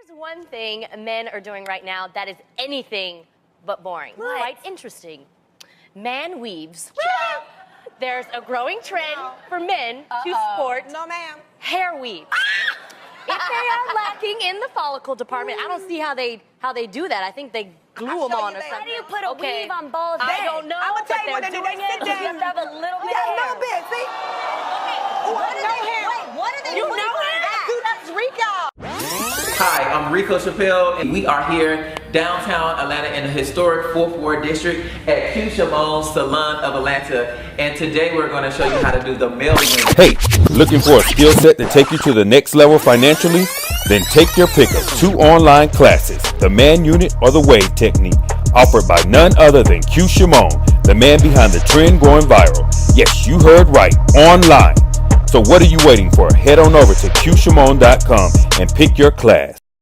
There's one thing men are doing right now that is anything but boring. Quite interesting. Man weaves. There's a growing trend for men to sport hair weaves. If they are lacking in the follicle department, I don't see how they do that. I think they glue them on or something. How do you put a weave on bald heads? I don't know. I'm gonna tell you but what they do. they're They doing sit it. down. You have to have a little bit of hair. A little bit, see? What are they You putting know on him? that? Dude, that's Rico. Hi, I'm Rico Chappelle, and we are here downtown Atlanta in the historic 4th Ward District at Q Shamone's Salon of Atlanta. And today we're going to show you how to do the male wing. Hey, looking for a skill set to take you to the next level financially? Then take your pick of 2 online classes, the Man Unit or the Wave Technique, offered by none other than Q Shamone, the man behind the trend going viral. Yes, you heard right, online. So what are you waiting for? Head on over to QShamone.com and pick your class.